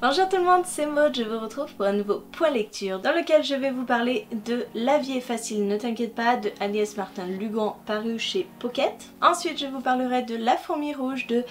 Bonjour tout le monde, c'est Maud, je vous retrouve pour un nouveau point lecture dans lequel je vais vous parler de La vie est facile, ne t'inquiète pas de Agnès Martin-Lugan paru chez Pocket. Ensuite je vous parlerai de La fourmi rouge de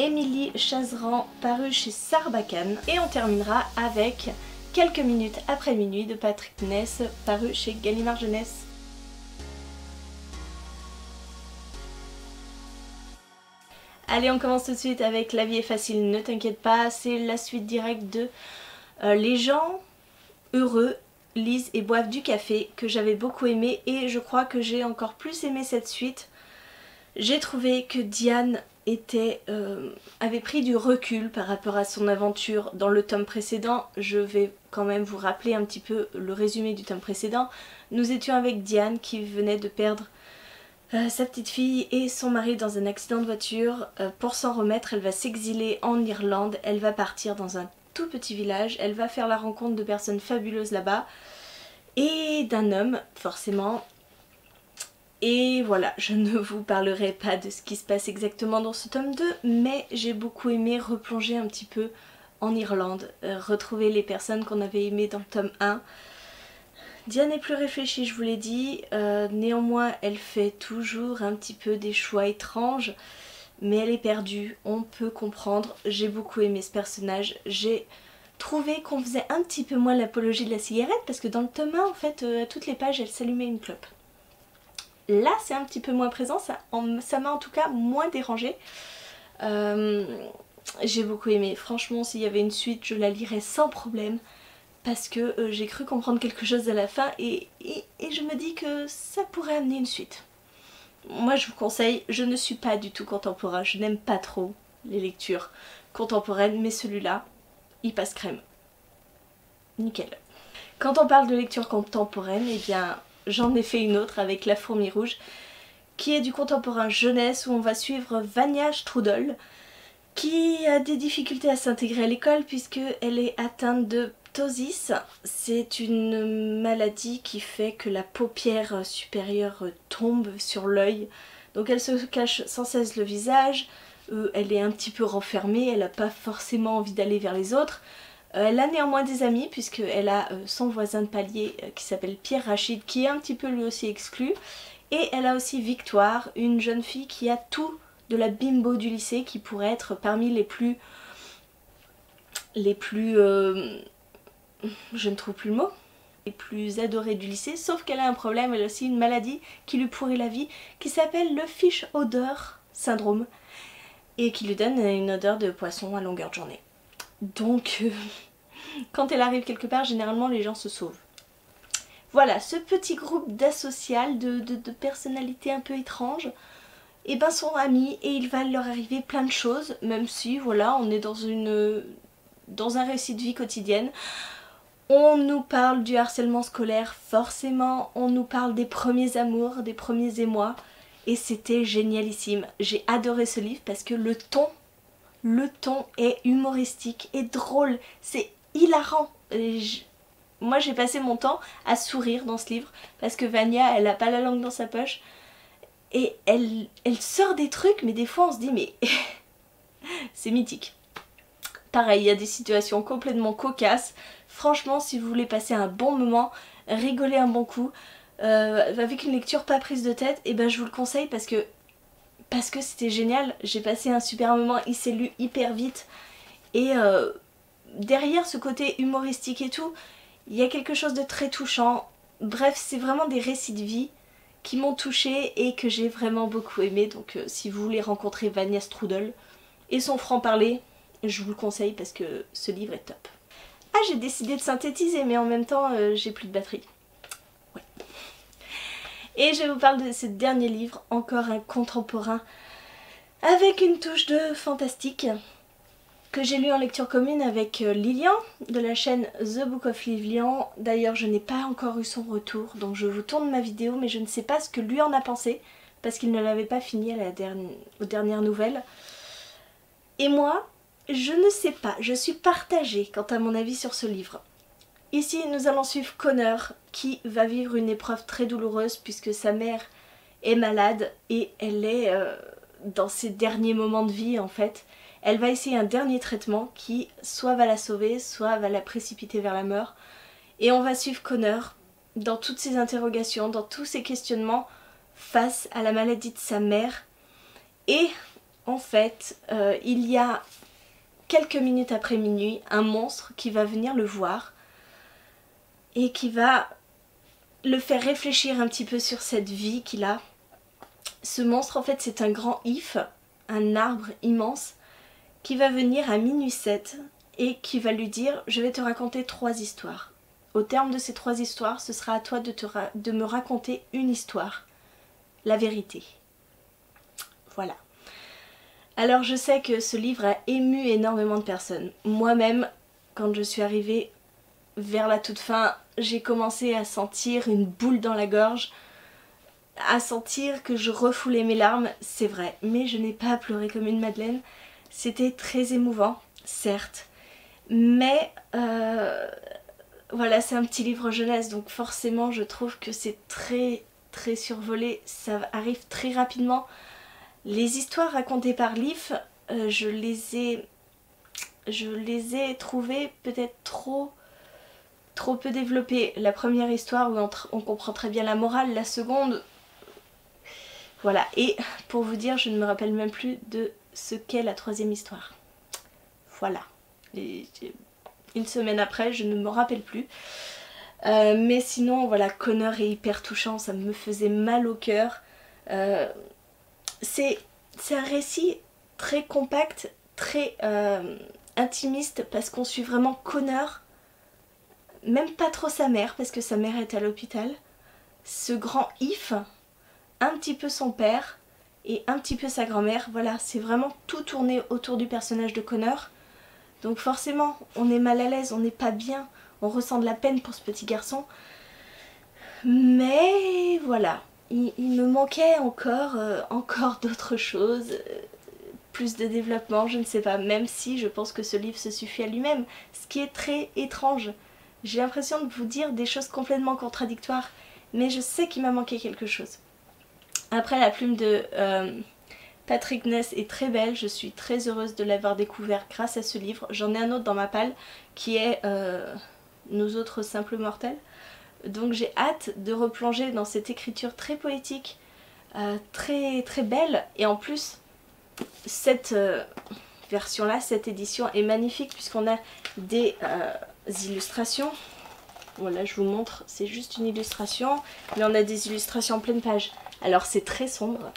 Émilie Chazeran paru chez Sarbacane. Et on terminera avec Quelques minutes après minuit de Patrick Ness paru chez Gallimard Jeunesse. Allez, on commence tout de suite avec La vie est facile, ne t'inquiète pas, c'est la suite directe de Les gens heureux lisent et boivent du café, que j'avais beaucoup aimé et je crois que j'ai encore plus aimé cette suite. J'ai trouvé que Diane avait pris du recul par rapport à son aventure dans le tome précédent. Je vais quand même vous rappeler un petit peu le résumé du tome précédent. Nous étions avec Diane qui venait de perdre sa petite fille et son mari dans un accident de voiture. Pour s'en remettre, elle va s'exiler en Irlande, elle va partir dans un tout petit village, elle va faire la rencontre de personnes fabuleuses là-bas et d'un homme forcément. Et voilà, je ne vous parlerai pas de ce qui se passe exactement dans ce tome 2, mais j'ai beaucoup aimé replonger un petit peu en Irlande, retrouver les personnes qu'on avait aimées dans le tome 1. Diane est plus réfléchie, je vous l'ai dit, néanmoins elle fait toujours un petit peu des choix étranges, mais elle est perdue, on peut comprendre. J'ai beaucoup aimé ce personnage, j'ai trouvé qu'on faisait un petit peu moins l'apologie de la cigarette, parce que dans le tome 1, en fait, à toutes les pages, elle s'allumait une clope. Là c'est un petit peu moins présent, ça m'a en tout cas moins dérangée. J'ai beaucoup aimé, franchement s'il y avait une suite je la lirais sans problème. Parce que j'ai cru comprendre quelque chose à la fin et je me dis que ça pourrait amener une suite. Moi je vous conseille, je ne suis pas du tout contemporain, je n'aime pas trop les lectures contemporaines, mais celui-là, il passe crème. Nickel. Quand on parle de lecture contemporaine, eh bien j'en ai fait une autre avec La fourmi rouge, qui est du contemporain jeunesse où on va suivre Vania Strudel, qui a des difficultés à s'intégrer à l'école puisqu'elle est atteinte de ptosis. C'est une maladie qui fait que la paupière supérieure tombe sur l'œil. Donc elle se cache sans cesse le visage, elle est un petit peu renfermée, elle n'a pas forcément envie d'aller vers les autres. Elle a néanmoins des amis puisqu'elle a son voisin de palier qui s'appelle Pierre Rachid qui est un petit peu lui aussi exclu. Et elle a aussi Victoire, une jeune fille qui a tout de la bimbo du lycée, qui pourrait être parmi les plus je ne trouve plus le mot, les plus adorées du lycée, sauf qu'elle a un problème, elle a aussi une maladie qui lui pourrit la vie, qui s'appelle le fish odor syndrome, et qui lui donne une odeur de poisson à longueur de journée. Donc, quand elle arrive quelque part, généralement les gens se sauvent. Voilà, ce petit groupe d'asociales, de personnalités un peu étranges, et ben sont amis et il va leur arriver plein de choses, même si voilà on est dans un récit de vie quotidienne. On nous parle du harcèlement scolaire forcément, on nous parle des premiers amours, des premiers émois, et c'était génialissime. J'ai adoré ce livre parce que le ton est humoristique et drôle, c'est hilarant. Moi j'ai passé mon temps à sourire dans ce livre parce que Vania elle a pas la langue dans sa poche. Et elle sort des trucs, mais des fois on se dit mais c'est mythique. Pareil, il y a des situations complètement cocasses. Franchement, si vous voulez passer un bon moment, rigoler un bon coup, avec une lecture pas prise de tête, et ben je vous le conseille parce que c'était génial. J'ai passé un super moment, il s'est lu hyper vite. Et derrière ce côté humoristique et tout, il y a quelque chose de très touchant. Bref, c'est vraiment des récits de vie qui m'ont touchée et que j'ai vraiment beaucoup aimé. Donc si vous voulez rencontrer Vania Strudel et son franc-parler, je vous le conseille parce que ce livre est top. Ah, j'ai décidé de synthétiser mais en même temps j'ai plus de batterie. Ouais. Et je vous parle de ce dernier livre, encore un contemporain avec une touche de fantastique que j'ai lu en lecture commune avec Lilian de la chaîne The Book of Lilian. D'ailleurs je n'ai pas encore eu son retour, donc je vous tourne ma vidéo, mais je ne sais pas ce que lui en a pensé, parce qu'il ne l'avait pas fini aux dernières nouvelles. Et moi, je ne sais pas, je suis partagée quant à mon avis sur ce livre. Ici nous allons suivre Connor, qui va vivre une épreuve très douloureuse puisque sa mère est malade et elle est dans ses derniers moments de vie en fait. Elle va essayer un dernier traitement qui soit va la sauver, soit va la précipiter vers la mort. Et on va suivre Connor dans toutes ses interrogations, dans tous ses questionnements face à la maladie de sa mère. Et en fait, il y a quelques minutes après minuit, un monstre qui va venir le voir et qui va le faire réfléchir un petit peu sur cette vie qu'il a. Ce monstre, en fait, c'est un grand if, un arbre immense, qui va venir à minuit 7 et qui va lui dire « Je vais te raconter 3 histoires. Au terme de ces 3 histoires, ce sera à toi de me raconter une histoire, la vérité. » Voilà. Alors je sais que ce livre a ému énormément de personnes. Moi-même, quand je suis arrivée vers la toute fin, j'ai commencé à sentir une boule dans la gorge, à sentir que je refoulais mes larmes, c'est vrai, mais je n'ai pas pleuré comme une madeleine. C'était très émouvant, certes, mais voilà, c'est un petit livre jeunesse, donc forcément je trouve que c'est très survolé, ça arrive très rapidement. Les histoires racontées par Leaf, je les ai trouvées peut-être trop peu développées. La première histoire où on comprend très bien la morale, la seconde, voilà. Et pour vous dire, je ne me rappelle même plus de ce qu'est la 3e histoire. Voilà. Et une semaine après, je ne me rappelle plus. Mais sinon, voilà, Connor est hyper touchant, ça me faisait mal au cœur. C'est un récit très compact, très intimiste, parce qu'on suit vraiment Connor, même pas trop sa mère, parce que sa mère est à l'hôpital, ce grand if, un petit peu son père et un petit peu sa grand-mère. Voilà, c'est vraiment tout tourné autour du personnage de Connor. Donc forcément, on est mal à l'aise, on n'est pas bien, on ressent de la peine pour ce petit garçon. Mais voilà, il me manquait encore d'autres choses, plus de développement, je ne sais pas, même si je pense que ce livre se suffit à lui-même, ce qui est très étrange. J'ai l'impression de vous dire des choses complètement contradictoires, mais je sais qu'il m'a manqué quelque chose. Après, la plume de Patrick Ness est très belle, je suis très heureuse de l'avoir découvert grâce à ce livre. J'en ai un autre dans ma palle qui est Nous autres simples mortels. Donc j'ai hâte de replonger dans cette écriture très poétique, très belle. Et en plus, cette version-là, cette édition est magnifique puisqu'on a des illustrations. Voilà, je vous montre, c'est juste une illustration, mais on a des illustrations en pleine page. Alors c'est très sombre,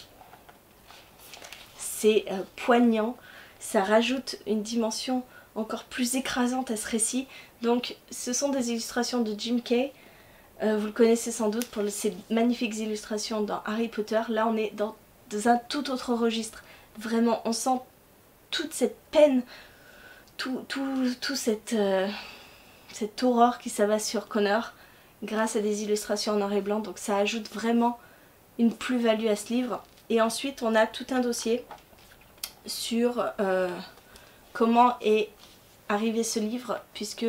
c'est poignant, ça rajoute une dimension encore plus écrasante à ce récit. Donc ce sont des illustrations de Jim Kay, vous le connaissez sans doute pour ces magnifiques illustrations dans Harry Potter. Là on est dans un tout autre registre, vraiment on sent toute cette peine, tout cette aurore qui s'abat sur Connor grâce à des illustrations en noir et blanc, donc ça ajoute vraiment une plus-value à ce livre. Et ensuite on a tout un dossier sur comment est arrivé ce livre, puisque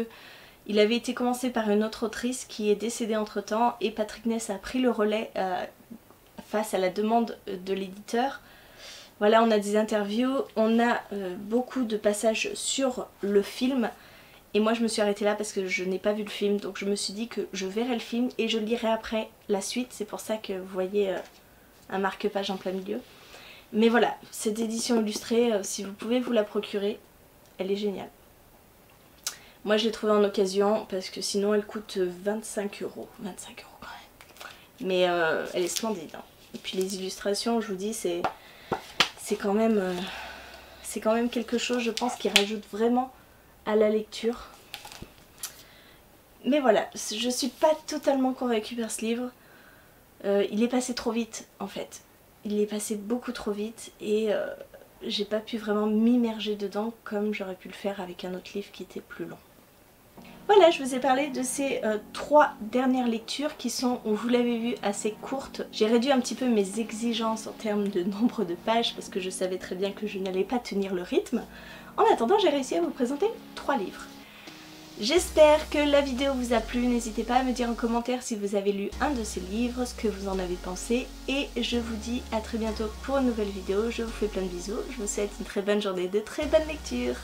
il avait été commencé par une autre autrice qui est décédée entre temps et Patrick Ness a pris le relais face à la demande de l'éditeur. Voilà, on a des interviews, on a beaucoup de passages sur le film. Et moi je me suis arrêtée là parce que je n'ai pas vu le film, donc je me suis dit que je verrai le film et je lirai après la suite. C'est pour ça que vous voyez un marque-page en plein milieu. Mais voilà, cette édition illustrée, si vous pouvez vous la procurer, elle est géniale. Moi je l'ai trouvée en occasion parce que sinon elle coûte 25 €. 25 € quand même. Mais elle est splendide. Hein. Et puis les illustrations, je vous dis, c'est quand même quelque chose, je pense, qui rajoute vraiment à la lecture. Mais voilà, je suis pas totalement convaincue par ce livre. Il est passé trop vite en fait. Il est passé beaucoup trop vite et j'ai pas pu vraiment m'immerger dedans comme j'aurais pu le faire avec un autre livre qui était plus long. Voilà, je vous ai parlé de ces 3 dernières lectures qui sont, vous l'avez vu, assez courtes. J'ai réduit un petit peu mes exigences en termes de nombre de pages parce que je savais très bien que je n'allais pas tenir le rythme. En attendant, j'ai réussi à vous présenter 3 livres. J'espère que la vidéo vous a plu, n'hésitez pas à me dire en commentaire si vous avez lu un de ces livres, ce que vous en avez pensé, et je vous dis à très bientôt pour une nouvelle vidéo, je vous fais plein de bisous, je vous souhaite une très bonne journée, de très bonnes lectures.